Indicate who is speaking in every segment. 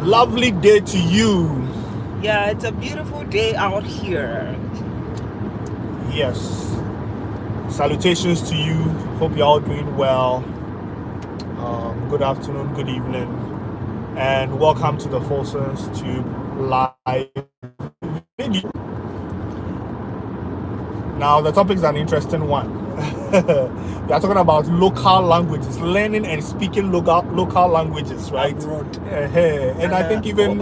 Speaker 1: Lovely day to you.
Speaker 2: Yeah, it's a beautiful day out here.
Speaker 1: Yes. Salutations to you. Hope you're all doing well. Good afternoon, good evening, and welcome to the Folson's Tube live video. Now, the topic is an interesting one. We are talking about local languages, learning and speaking local languages, right? And I think even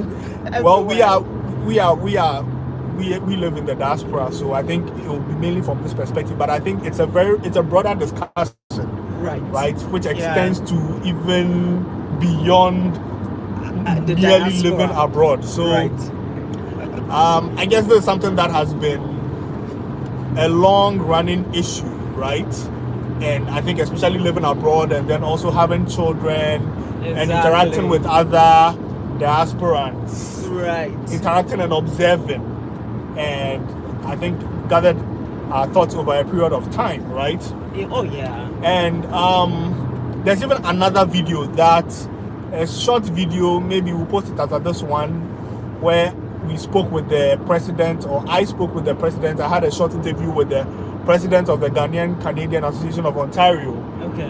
Speaker 1: we live in the diaspora, so I think it will be mainly from this perspective. But I think it's a broader discussion, right, which extends to even beyond merely living abroad. So, I guess there's something that has been a long-running issue, right? And I think especially living abroad and then also having children and interacting with other diasporans, interacting and observing, and I think gathered our thoughts over a period of time, right?
Speaker 2: Oh yeah.
Speaker 1: And there's even another video, a short video, maybe we'll post it after this one, where we spoke with the president, or I spoke with the president. I had a short interview with the president of the Ghanaian Canadian Association of Ontario,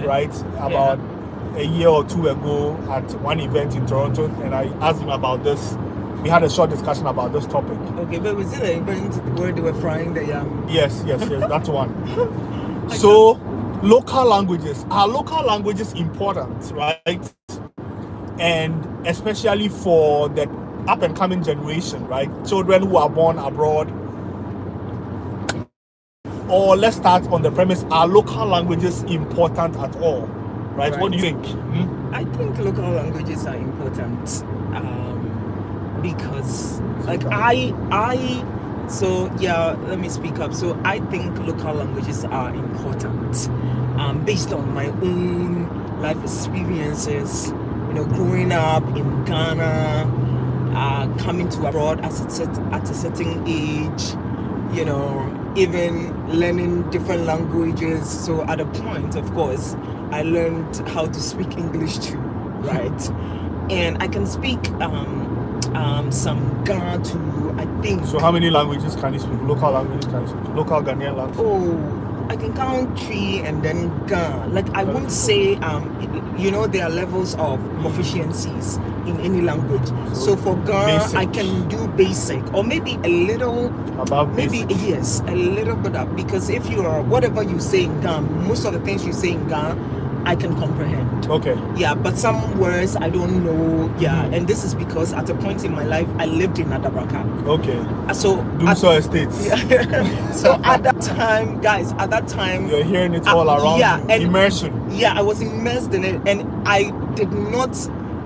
Speaker 1: right, about a year or two ago at one event in Toronto, and I asked him about this. We had a short discussion about this topic.
Speaker 2: Okay, but was it the event where they were frying the yam?
Speaker 1: Yes, that's one. So, local languages. Are local languages important, right? And especially for the up and coming generation, right? Children who are born abroad. Or let's start on the premise, are local languages important at all? Right? What do you think?
Speaker 2: I think local languages are important because let me speak up. So I think local languages are important based on my own life experiences, growing up in Ghana, coming to abroad at a certain age, even learning different languages. So at a point, of course, I learned how to speak English too, right? And I can speak some Ghana too, I think.
Speaker 1: So how many languages can you speak? Local languages can you speak? Local Ghanaian language?
Speaker 2: Oh, I can count 3 and then Ghana. Like I wouldn't say, there are levels of proficiencies in any language. So for Ghana, basic. I can do basic or maybe a little
Speaker 1: above
Speaker 2: basic. Maybe yes, a little bit up, because if you are whatever you say in Ghana, most of the things you say in Ghana, I can comprehend.
Speaker 1: Okay. Yeah,
Speaker 2: but some words I don't know. Yeah, and this is because at a point in my life I lived in Adabraka.
Speaker 1: Okay.
Speaker 2: So
Speaker 1: Dumso Estates.
Speaker 2: Yeah. So at that time,
Speaker 1: you're hearing it all around.
Speaker 2: Yeah, and
Speaker 1: immersion.
Speaker 2: Yeah, I was immersed in it, and I did not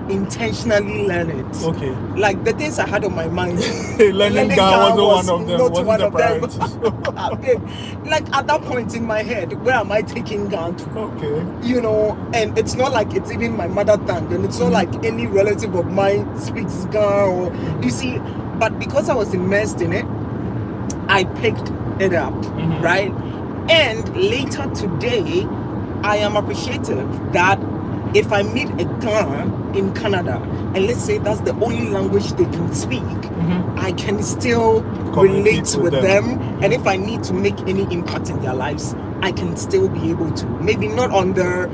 Speaker 2: intentionally learn it.
Speaker 1: Okay.
Speaker 2: Like the things I had on my mind.
Speaker 1: learning Ghana wasn't one of them.
Speaker 2: Not one of them.
Speaker 1: Okay.
Speaker 2: Like at that point in my head, where am I taking Ghana to?
Speaker 1: Okay.
Speaker 2: And it's not like it's even my mother tongue, and it's not like any relative of mine speaks Ghana, or you see. But because I was immersed in it, I picked it up, right? And later today, I am appreciative that if I meet a Ghana in Canada, and let's say that's the only language they can speak, I can still relate with them. And if I need to make any impact in their lives, I can still be able to. Maybe not on the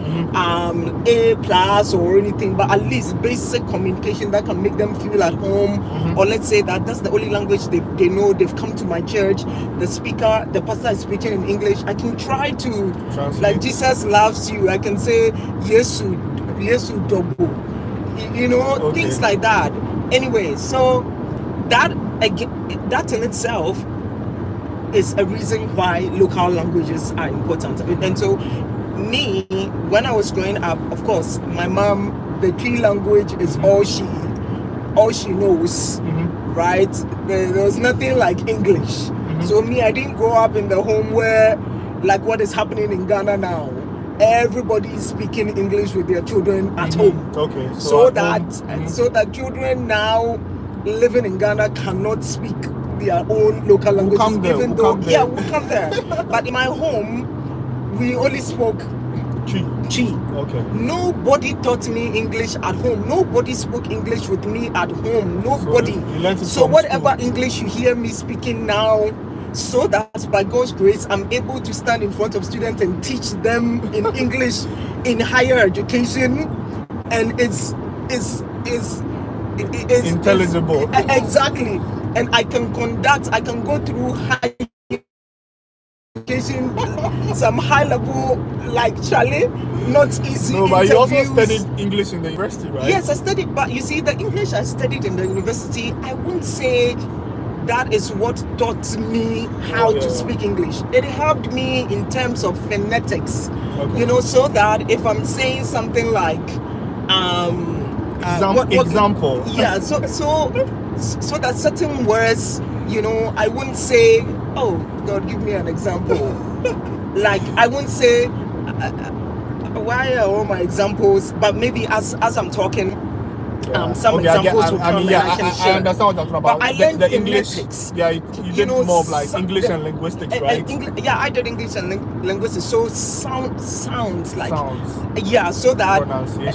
Speaker 2: A+ or anything, but at least basic communication that can make them feel at home. Or let's say that's the only language they know. They've come to my church. The pastor is speaking in English. I can try to translate. Like Jesus loves you. I can say Yesu Dobu. Things like that. Anyway, so that in itself is a reason why local languages are important. And so me, when I was growing up, of course, my mom, the key language is all she knows, right? There was nothing like English. So me, I didn't grow up in the home where, like what is happening in Ghana now, everybody is speaking English with their children at home.
Speaker 1: Okay.
Speaker 2: So that children now living in Ghana cannot speak their own local languages,
Speaker 1: we'll come there.
Speaker 2: But in my home, we only spoke
Speaker 1: Chi. Okay.
Speaker 2: Nobody taught me English at home. Nobody spoke English with me at home. Nobody. So whatever school. English you hear me speaking now, so that by God's grace, I'm able to stand in front of students and teach them in English in higher education, and it's
Speaker 1: intelligible.
Speaker 2: Exactly. And I can go through high education, some high level, like Charlie, not easy.
Speaker 1: No, but you also studied English in the university, right?
Speaker 2: Yes, I studied, but you see, the English I studied in the university, I wouldn't say that is what taught me how to speak English. It helped me in terms of phonetics, so that if I'm saying something like,
Speaker 1: example.
Speaker 2: Yeah, so that certain words, I wouldn't say, oh God, give me an example. Like, I wouldn't say, why are all my examples? But maybe as I'm talking, some examples will come and I can share.
Speaker 1: I understand what you're talking about.
Speaker 2: But I learned
Speaker 1: the English. Yeah, you did more of like English and linguistics, right?
Speaker 2: I did English and linguistics. So sounds like so that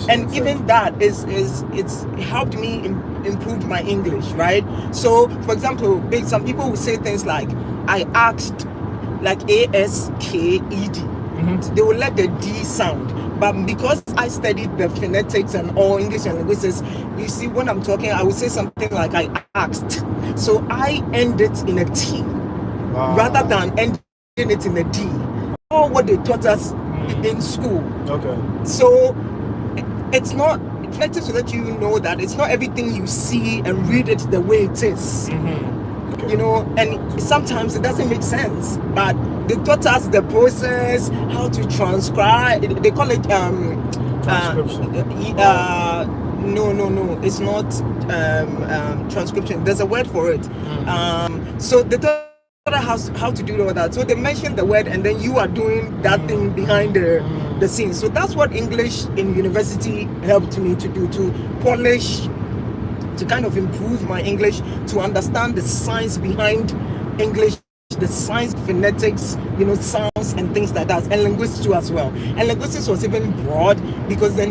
Speaker 2: and even that it's helped me improve my English, right? So for example, some people will say things like, I asked, like ASKED. They will let the D sound. But because I studied the phonetics and all English and linguistics, you see, when I'm talking, I would say something like I asked. So I end it in a T rather than ending it in a D. Or what they taught us in school.
Speaker 1: Okay.
Speaker 2: So it's not reflective to let you know that it's not everything you see and read it the way it is. And sometimes it doesn't make sense, but they taught us the process, how to transcribe. They call it
Speaker 1: transcription.
Speaker 2: No, it's not transcription. There's a word for it. So they taught us how to do all that. So they mentioned the word, and then you are doing that thing behind the scenes. So that's what English in university helped me to do, to polish, to kind of improve my English, to understand the science behind English, the science, phonetics, sounds and things like that, and linguistics too as well. And linguistics was even broad because then